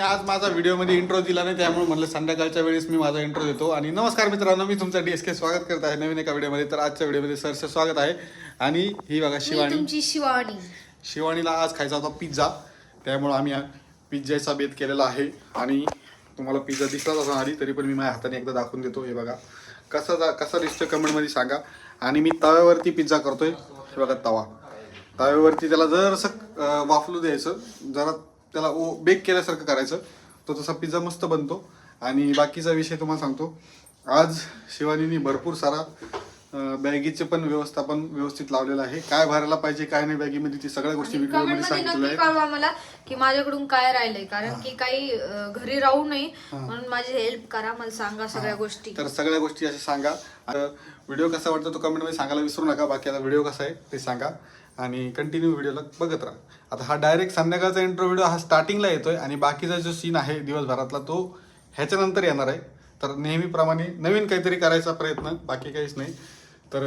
आज माझा व्हिडिओमध्ये इंट्रो दिला नाही, त्यामुळे म्हणलं संध्याकाळच्या वेळेस मी माझा इंट्रो देतो. आणि नमस्कार मित्रांनो, मी तुमचं DSK स्वागत करत आहे नवीन एका व्हिडिओमध्ये. तर आजच्या व्हिडिओमध्ये सरचं स्वागत आहे. आणि ही बघा शिवानी, तुमची शिवानीला आज खायचा होता पिझ्झा, त्यामुळे आम्ही पिझ्झाचा बेत केलेला आहे. आणि तुम्हाला पिझ्झा दिसलाच असं आधी, तरी पण मी माझ्या हाताने एकदा दाखवून देतो. हे बघा कसा दिसतो कमेंटमध्ये सांगा. आणि मी तव्यावरती पिझ्झा करतोय. हे बघा तव्यावरती त्याला जरासं वाफलू द्यायचं, जरा त्याला बेक केल्यासारखं करायचं, तो तसा पिझ्झा मस्त बनतो. आणि बाकीचा विषय तुम्हाला सांगतो, आज शिवानीने भरपूर सारा बॅगीचे पण व्यवस्थापन व्यवस्थित लावलेलं आहे. काय भरायला पाहिजे काय नाही बॅगीमध्ये, ती सगळ्या गोष्टी व्हिडिओमध्ये सांगितलेल्या आहेत. कळवा मला की माझ्याकडून काय राहिलंय, कारण की काही घरी राहू नये म्हणून माझी हेल्प करा, मला सांगा सगळ्या गोष्टी. तर सगळ्या गोष्टी अशा सांगा. व्हिडिओ कसा वाटतो तो कमेंटमध्ये सांगायला विसरू नका. बाकी आता व्हिडिओ कसा आहे ते सांगा आणि कंटिन्यू व्हिडिओला बघत राहा. आता हा डायरेक्ट संध्याकाळचा इंट्रो व्हिडिओ हा स्टार्टिंगला येतोय आणि बाकीचा जो सीन आहे दिवसभरातला तो ह्याच्यानंतर येणार आहे. तर नेहमीप्रमाणे नवीन काहीतरी करायचा प्रयत्न, बाकी काहीच नाही. तर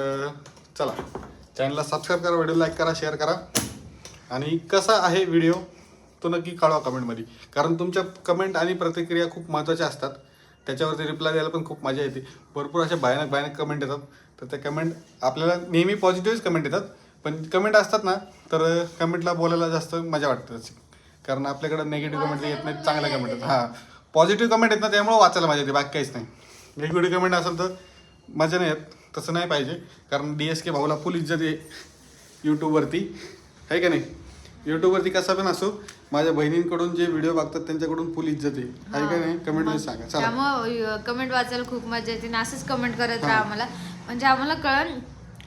चला, चॅनलला सबस्क्राईब करा, व्हिडिओ लाईक करा, शेअर करा. आणि कसा आहे व्हिडिओ तो नक्की कळवा कमेंटमध्ये, कारण तुमच्या कमेंट आणि प्रतिक्रिया खूप महत्त्वाच्या असतात. त्याच्यावरती रिप्लाय द्यायला पण खूप मजा येते. भरपूर अशा भयानक कमेंट येतात, तर त्या कमेंट आपल्याला नेहमी पॉझिटिव्हच कमेंट येतात, पण कमेंट असतात ना तर कमेंटला बोलायला जास्त मजा वाटते. कारण आपल्याकडे नेगेटिव्ह कमेंट येत नाहीत, चांगल्या कमेंट येतात. हां, पॉझिटिव्ह कमेंट येत ना, त्यामुळे वाचायला मजा येते, बाकी काहीच नाही. नेगेटिव्ह कमेंट असेल तर मजा नाही येत, तसं नाही पाहिजे. कारण DSK भाऊला फुल इज्जत आहे यूट्यूबवरती, आहे का नाही. यूट्यूबवरती कसा पण असो, माझ्या बहिणींकडून जे व्हिडिओ बघतात त्यांच्याकडून फुल इज्जत आहे का नाही. कमेंटमध्ये सांगा. त्यामुळे कमेंट वाचायला खूप मजा येते आणि असंच कमेंट करत राहा आम्हाला, म्हणजे आम्हाला कळण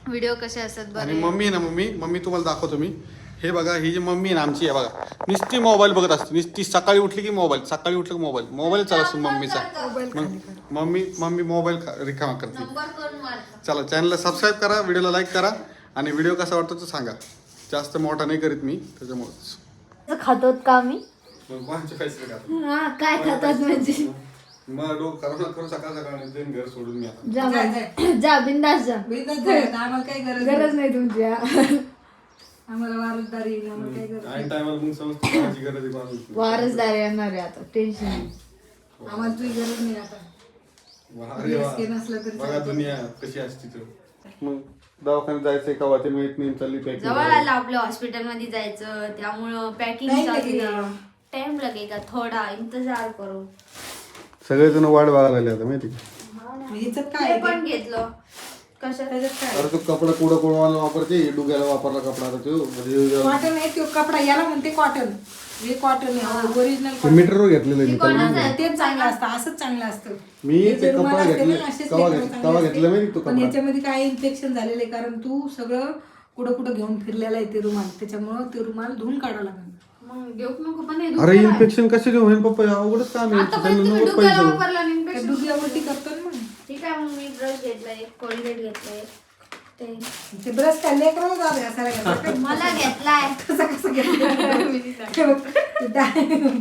व्हिडिओ कसे असतात. आणि मम्मी आहे ना, मम्मी तुम्हाला दाखवतो मी. हे बघा, ही जी मम्मी आहे ना आमची, आहे बघा, नुसती मोबाईल बघत असते. नुसती सकाळी उठली की मोबाईल चालू असतो मम्मीचा. मम्मी मोबाईल रिकामा करते. चला, चॅनलला सबस्क्राईब करा, व्हिडिओला लाईक करा आणि व्हिडिओ कसा वाटतो तो सांगा. जास्त मोठा नाही करीत मी, त्याच्यामुळेच. खातो का मी काय खातात म्हणजे मग करू सकाळ घर सोडून मी आता जा बिंदास जा. आम्हाला काही गरज नाही तुमची. आम्हाला वारसदारी काही गरज वारसदार येणार आहे आता, टेन्शन नाही. आम्हाला तुझी गरज नाही आता. नसलं तरी बघा दुनिया कशी असते. तर मग दवाखान्यात जायचंय का वाटे मिळत नाही, चालली पॅकिंग. जवळ आलं आपल्या हॉस्पिटल मध्ये जायचं, त्यामुळं पॅकिंग टाइम लगेगा, थोडा इंतजार करो. सगळेजण वाट बघायला लागले आता, माहिती काय पण घेतलं कशात. अरे तो कपडा कुडा वापरते, डुग्याला वापरला कपडा आता तो कॉटन आहे तो कपडा, याला म्हणते कॉटन. हे कॉटन आहे ओरिजिनल. मीटरवर घेतलेलं मी तेच चांगलं असतं, असंच चांगलं असतं. मी ते कपडा कवा घेतलं माहिती तो पण कपडा. याच्यामध्ये काय इन्फेक्शन झालेलं आहे, कारण तू सगळं कुठं घेऊन फिरलेला आहे ते रुमाल, त्याच्यामुळं ते रुमाल धुवून काढावं लागेल. अरे इन्फेक्शन कसे घेऊन होईल पप्पा, अवघडच काम आहे. डुग्यावरती करतो ना. मग ठीक आहे, मग मी ब्रश घेतलाय, कोलगेट घेतलंय, ते ब्रश काय लेकरं जाऊ द्या. मला घेतलाय. कसं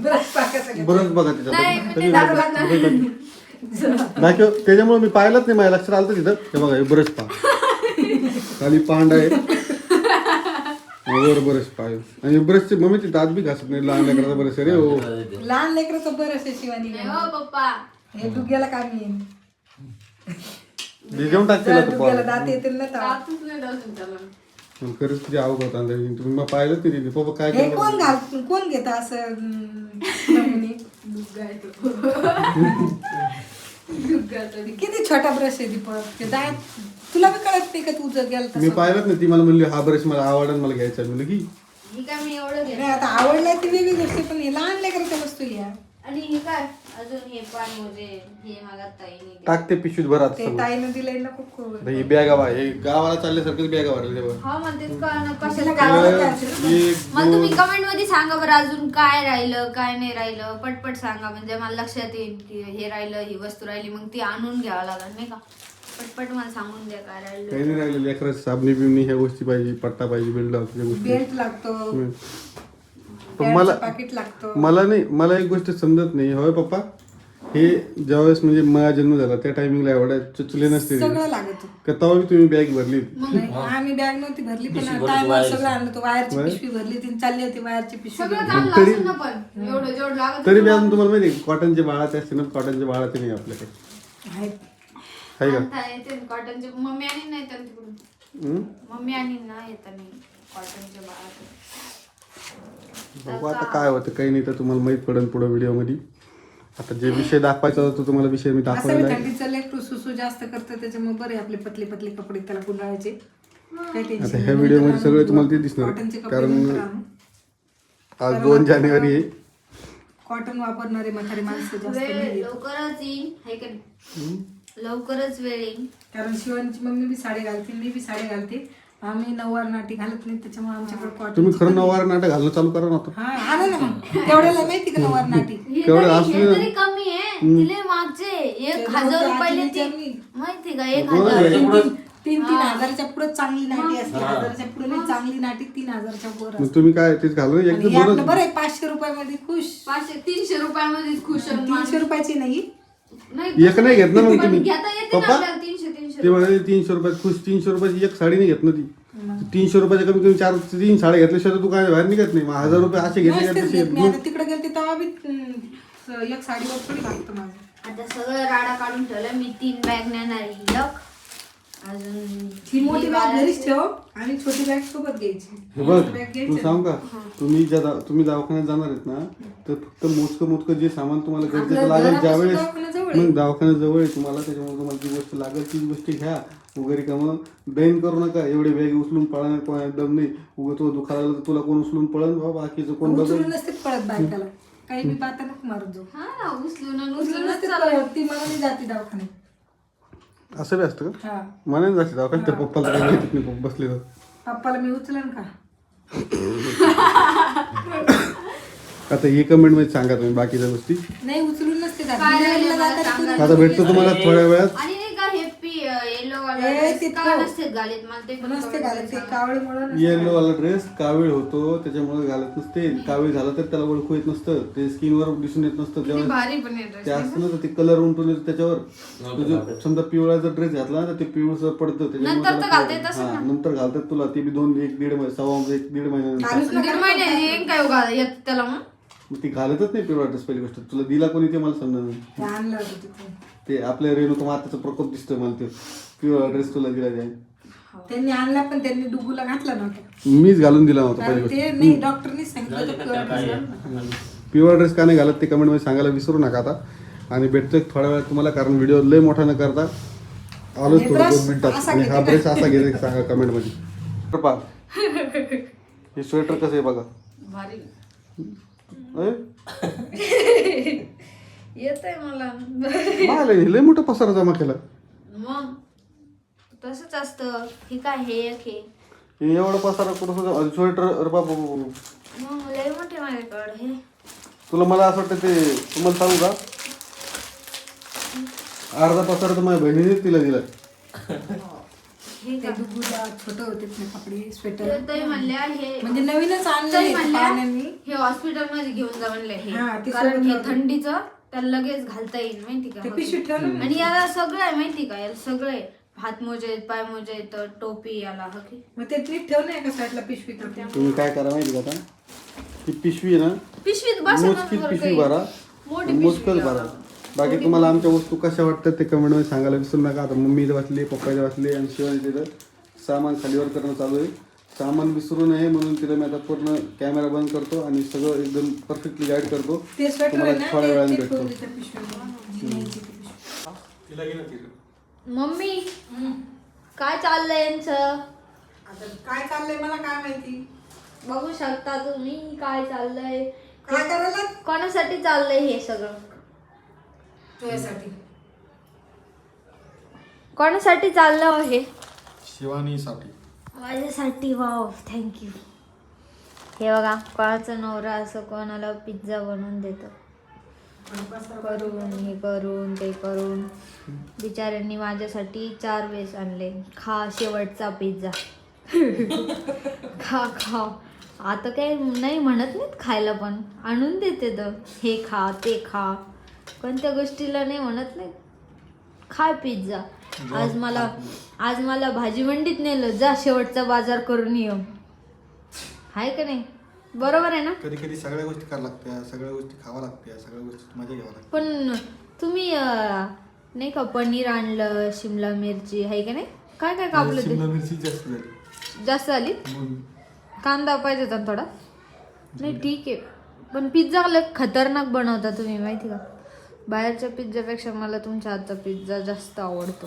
ब्रश टाकायचं. बरंच बघा दाखव, त्याच्यामुळे मी पाहिलंच नाही, माझ्या लक्षात आलं तिथं. हे बघा, ब्रश पा खाली पांड आहे वर ब्रश पाय. आणि ब्रशचे मम्मी ते दात बी घासत नाही, लहान लेकराचा ब्रश आहे रे. हो, लहान लेकराचं ब्रश आहे शिवानी. पप्पा हे डुग्याला कामी येईल. जेवण टाकते डुग्याला दात येतील ना. खरंच किती अवघड होता तुम्ही मग पाहिलं तरी पप्पा काय हे कोण घेत असं किती छोटा ब्रश आहे दीपक. ते दात तुला बी कळत नाही का तू जर गेला. मी पाहिलंच नाही. ती मला म्हणली हा ब्रश मला आवडला, मला घ्यायचा. म्हणलं की ठीक आहे, मी एवढं घेतलं. आता आवडलाय ती वेगळी गोष्ट, पण हे लहान लेकराच्या वस्तू या. आणि हे काय अजून हे पान मोजे, हे मला ताईने टाकते पिशवीत भरात ते ताईनं दिलंय ना खूप. ही बॅगा बा, हे गावाला चालल्यासारखंच बॅगा भरले. हा म्हणतेच कशाला मला तुम्ही कमेंट मध्ये सांगा बरं, अजून काय राहिलं काय नाही राहिलं, पटपट सांगा, म्हणजे मला लक्षात येईल की हे राहिलं, ही वस्तू राहिली, मग ती आणून घ्यावं लागेल नाही का. पटपट मला सांगून द्या काय राहिलं. काही नाही राहिलं, लेकरं साबणी बिबणी ह्या गोष्टी पाहिजे, पट्टा पाहिजे, बेल्ट लागतो, मला पाकिट लागतो. मला एक गोष्ट समजत नाही. होय पप्पा, हे ज्यावेळेस म्हणजे माझा जन्म झाला त्या टायमिंगला एवढ्या चुचले नसते सगळं लागत का तेव्हा तुम्ही बॅग भरली नाही, आम्ही बॅग नव्हती भरली पण टायमावर सगळं आणलं होतं. वायरची पिशवी भरली ती चालली होती वायरची पिशवी सगळं भरली. चांगलं असेल ना पण एवढं जेवढं लागत तरी बी अजून तुम्हाला माहिती आहे कॉटनचे बाळाचे असते ना कॉटनचे बाळाचे नाही आपल्याकडे आहेत. आहे का आणता येते कॉटनचे मम्मी आणि नाही तर तिकडून हम्म? मम्मी आणि ना येत नाही कॉटनचे बाळा बघू आता काय होतं काही नाही तर तुम्हाला माहित पडेल पुढे व्हिडिओ मध्ये आता जे विषय दाखवायचा होता तो तुम्हाला विषय मी असं दाखवलेला बी आहे थंडीचं लेकरू सुसू जास्त करतं त्याच्यामुळे बरे आपले पतले पतले कपडे त्याला गुंडाळायचे काही आता टेन्शन ह्या व्हिडिओ मध्ये सगळे तुम्हाला ते दिसणार कॉटनचे कपडे कारण नंतर आणू. आज 2 जानेवारी आहे कॉटन वापरणारे म्हातारे माणसं जास्त वेळ नाही लवकरच येईन हे का नाही? लवकरच वेळ येईन कारण शिवांची मम्मी बी साडी घालते मी बी साडी घालते आम्ही नऊवार नाटी घालत नाही त्याच्यामुळे आमच्याकडे तुम्ही कॉटन खरं नऊवार नाटक घालणं चालू करा ना आता हा आणा ना मग तेवढ्याला माहिती का नऊवार नाटी हे केवढं तरी- असलं हे ना? तरी कमी आहे तिले मागचे 1,000 रुपयाले ती माहिती का 1,000 तीन हजाराच्या पुढे चांगली नाटी असते 1000च्या पुढे नाही चांगली नाटी 3000च्या वर मग असते. तुम्ही काय तेच घालून आणि एकदम हे आपलं दोनच बरं आहे 500 रुपयामध्ये खुश 300 रुपयामध्ये खुश आहे. 300 रुपयाची नाही नाही एक नाही घेत ना मग पण तुम्ही घेता येते ना पप्पा आपल्याला 300 ते म्हणाले 300 रुपयात खुश 300 रुपयाची एक साडी नाही घेत ना ती 300 रुपयाच्या कमी कमी 4-3 साड्या घेतल्याशिवाय तू काय बाहेर निघत नाही मग 1000 रुपये असे घेतले नसतेच का घेत. मी तसे आता तिकडे गेलते तेव्हा बी एक साडीवर थोडी लागतं माझं आता सगळं राडा काढून ठेवलं मी 3 बॅग नेणार आहे. एक अजून ही मोठी बॅग घरीच ठेव आणि छोटी बॅग सोबत घ्यायची हे बघ बॅग तू घ्यायची सांग का तुम्ही दवाखान्यात जाणार आहेत ना तर फक्त मोजकं जे सामान तुम्हाला गरजेचं आपल्या लागेल घरापासून ज्यावेळेस दवाखाना जवळ आहे. मग दवाखान्यात जवळ आहे तुम्हाला त्याच्यामुळे तुम्हाला जी गोष्ट लागेल ती गोष्टी घ्या वगैरे का मग दैन करू नका एवढे बॅग उचलून पळणार कोण एकदम नाही उगा तो दुखायला लागलं तर तुला कोण उचलून पळन बाबा बाकीचं कोण बघेल उचलून नसते पळत बायकाला काही मी पाहता नको मारत जाऊ हा ना उचलून आणि उचलून उचलूनच नसते चालू पळत ती मला नाही जाते दवाखान्यात असं बी असतं का हा म्हणे जाते दवाखान्यात त्या पप्पाला काही माहितीच नाही पप्पा बसले तर पप्पाला मी उचलन का आता हे कमेंट मध्ये सांगा तुम्ही बाकीच्या गोष्टी नाही उचलून नसते जात. काय राहिलं बिर्याणीला मला जातात सांगा. कुणी- आता भेटतो तुम्हाला थोड्या वेळात आणि नाही का हे येलो ए, ते का ठेव. नसते घालीत मला ते पण नसते comment घालत मध्ये ते सांगा. कावळीमुळं येलो वाला ड्रेस कावीळ होतो त्याच्यामुळे घालत नसते कावीळ झाला तर त्याला ओळखू येत नसतं ते स्किनवर दिसून येत नसतं किती तेव्हा भारी पण आहे ते dress. असतं ना तर ते कलर उमटून येतो त्याच्यावर तुझं समजा पिवळा जर ड्रेस घातला ना तर ते पिवळसर पडतं त्याच्यामुळे नंतर तर त्याला घालता येत असेल हा, ना? नंतर घालतात तुला ते बी 2-1-1.5 महिने 1.5 महिन्यानंतर घालूच नका 1.5 महिने येईन काय उगा येत त्याला मग मग ती घालतच नाही पिवळा ड्रेस पहिली गोष्ट तुला दिला कोणी ते मला समजणार नाही ते आणलं होतं तिथून ते आपल्या रेणुका माताचा प्रकोप दिसतोय मला ते पिवळा ड्रेस तुला दिला जाईल त्यांनी आणला पण त्यांनी डुगूला घातला नव्हता मीच घालून दिला होता पहिली कारण गोष्ट ते नाही डॉक्टरनीच सांगितलं होतं पिवळा dress घाल. पिवळा ड्रेस का नाही घालत ते कमेंट मध्ये सांगायला विसरू नका आता आणि भेटतोय थोड्या वेळात तुम्हाला कारण व्हिडिओ लय मोठा न करता आलोच हे थोडं brush 2 मिनिटात असा आणि हा घेते ड्रेस असा घेते सांगा कमेंट मध्ये कृपा हे स्वेटर कसं आहे बघा भारी अय, येत आहे मला मायला हे लय मोठा पसारा जमा केला मग तसंच असतं हे काय हे एक हे हे एवढा पसारा कुठं स्वेटर अरे बाबा मग लय मोठे माझ्याकडे हे तुला मला असं वाटतं ते तुम्हाला सांगू का अर्धा पसारा तर माझ्या बहिणीने तिला दिला हे ते डुगूला छोटे होते ते कपडे स्वेटर ताई म्हणल्या हे म्हणजे नवीनच ताई आणलं म्हणल्या पाण्याने हे हॉस्पिटल मध्ये घेऊन जा म्हणले हा, हे ते कारण सोबत हे लावलं. थंडीचं त्याला लगेच घालता येईल माहिती ते का पिशवीत ठेवलं ना. आणि याला सगळं आहे माहिती का याला सगळं आहे हात मोजे आहेत पाय मोजे आहेत टोपी याला हकी मग ते नीट ठेव ना एका साईडला पिशवीत आपल्या. तुम्ही काय करा माहिती का आता ही पिशवी आहे ना पिशवीत बस मोजकीच पिशवी भरा मोजकच भरा बाकी तुम्हाला आमच्या वस्तू कशा वाटतात ते कमेंट मध्ये सांगायला विसरू नका आता मम्मीला वाचले पप्पाला वाचले आणि शिवाय तिथं सामान खालीवर करणं चालू आहे सामान विसरू नये म्हणून तिला मी आता पूर्ण कॅमेरा बंद करतो आणि सगळं एकदम परफेक्टली गाईड करतो ते स्वेटर तुम्हाला आहे ना थोड्या वेळाने ते भेटतो ठेवली त्या पिशवीत. जी न्यायची ती पिशवी. मम्मी काय चाललंय यांचं आता काय चाललंय मला काय माहिती बघू शकता तुम्ही काय चाललंय काय करायला कोणासाठी चाललंय हे सगळं तुझ्यासाठी कोणासाठी चाललं हे शिवानीसाठी माझ्यासाठी वाव थँक्यू हे बघा कोणाचा नवरा असं कोणाला पिझ्झा बनवून देतो करून हे करून ते करून बिचाऱ्यांनी माझ्यासाठी 4 वेळेस आणले खा शेवटचा पिझ्झा खा खा आता काही नाही म्हणत नाहीत खायला पण आणून देते तर हे खा ते खा कोणत्या गोष्टीला नाही म्हणत नाही. खा पिझ्झा. आज मला भाजी मंडीत नेलं, जा शेवटचा बाजार करून ये. हाय का नाही? बरोबर आहे ना? कधी कधी सगळ्या गोष्टी करावं लागत्या, सगळ्या गोष्टी खावा लागत्या, सगळ्या गोष्टी मजा घ्यावं लागते. पण तुम्ही नाही का पनीर आणलं, शिमला मिरची आहे का नाही? काय काय कापलं ते? शिमला मिरची जास्त झाली. जास्त आली? मग कांदा पाहिजे होता ना थोडा. नाही ठीक आहे, पण पिझ्झा लय खतरनाक बनवता तुम्ही माहिती का. बाहेरच्या पिझ्झापेक्षा मला तुमच्या हातचा पिझ्झा जास्त आवडतो.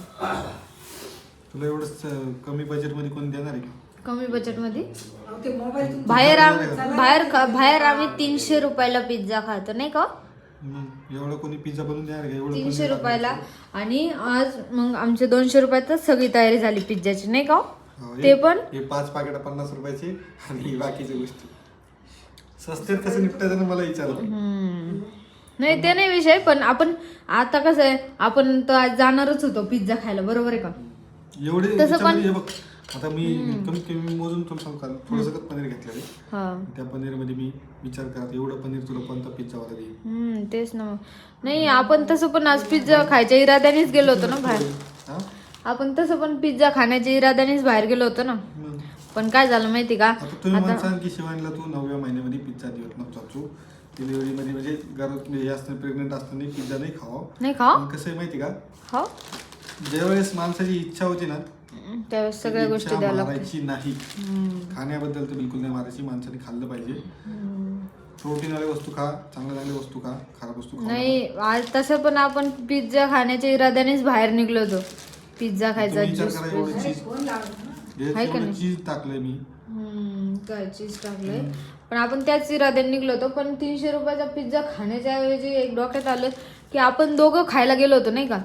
तुला एवढं कमी बजेट मध्ये कोण देणार आहे का? कमी बजेट मध्ये ते मोबाईल बाहेर आम्ही 300 रुपयाला पिझ्झा खातो नाही का. मग एवढं कोणी पिझ्झा बनवून देणार का? एवढं 300 रुपयाला. आणि आज मग आमचे 200 रुपयातच सगळी तयारी झाली पिझ्झाची नाही का. ते पण हे 5 पाकिट 50 रुपयाचे आणि बाकीच्या गोष्टी सस्त्यात कसं निपटायचं मला विचारलं. नाही ते नाही विषय, पण आपण आता कसं आहे, आपण तर आज जाणारच होतो पिझ्झा खायला, बरोबर आहे का. एवढे तसं पण हे बघ आता मी कमीत कमी मोजून तुला सांगू का थोडंसं पनीर घेतलं. हा त्या पनीर मध्ये मी विचार करत एवढं पनीर तुला कोणता पिझ्झा वाला देईल. तेच ना. नाही आपण तसं पण आज पिझ्झा खायच्या इराद्यानेच गेलो होतो ना बाहेर. हा? आपण तसं पण पिझ्झा खाण्याच्या इराद्यानेच बाहेर गेलो होतो ना. मग पण काय झालं माहिती का, आता तुम्ही म्हणसाल की शिवानीला तू 9व्या महिन्यामध्ये पिझ्झा देत नव्हता. तू डिलिव्हरी मध्ये म्हणजे घरात हे असताना प्रेग्नेंट असताना पिझ्झा नाही खावा. नाही खा पण कसं आहे माहिती का, हो ज्यावेळेस माणसाची इच्छा होती ना त्यावेळेस सगळ्या ती गोष्टी इच्छा द्यायला लागतात. मारायची नाही. खाण्याबद्दल तर बिलकुल नाही मारायची. माणसाने खाल्लं पाहिजे. प्रोटीन वाले वस्तू खा, चांगल्या वस्तू खा, खराब वस्तू खा. नाही आज तसं पण आपण पिझ्झा खाण्याच्या इराद्यानेच बाहेर निघलो होतो. पिझ्झा खायचा, विचार ज्यूस करा एवढं चीज चीज टाकलंय मी. काय चीज टाकलंय. पण आपण त्याच इराद्याने निघलो होतो. पण 300 रुपयाचा पिझ्झा खाण्याच्या ऐवजी एक डोक्यात आलं की आपण दोघं खायला गेलो होतो नाही का.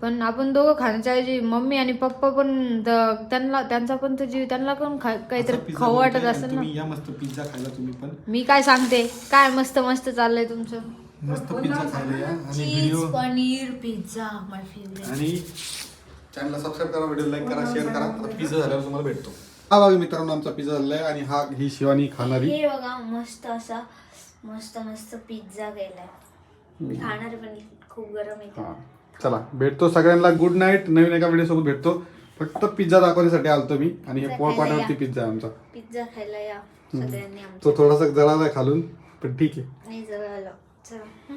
पण आपण दोघं खाण्याच्या ऐवजी मम्मी आणि पप्पा पण त्यांचा पण तर जीव, त्यांना पण काहीतरी खाऊ वाटत असेल ना. तुम्ही या मस्त पिझ्झा खायला तुम्ही पण. मी काय सांगते, काय मस्त मस्त चाललंय तुमचं. मस्त पिझ्झा खायला या आणि चीज व्हिडिओ पनीर पिझ्झा माय फेवरेट. आणि चॅनलला सबस्क्राईब करा, व्हिडिओ लाईक करा, शेअर करा. पिझ्झा झाल्यावर तुम्हाला भेटतो. हा बघा मित्रांनो आमचा पिझ्झा झालाय आणि ही शिवानी खाणारी. हे बघा मस्त असा मस्त पिझ्झा गेलाय. मी खाणार पण खूप गरम आहे. चला भेटतो सगळ्यांना. Good night. नवीन एका व्हिडिओ सोबत भेटतो. फक्त पिझ्झा दाखवण्यासाठी आलतो मी आणि हे पोळपाटावरती पिझ्झा आहे आमचा. पिझ्झा खायला या सगळ्यांनी. तो थोडासा जळालाय खालून पण ठीक आहे. नाही जळाला. चला.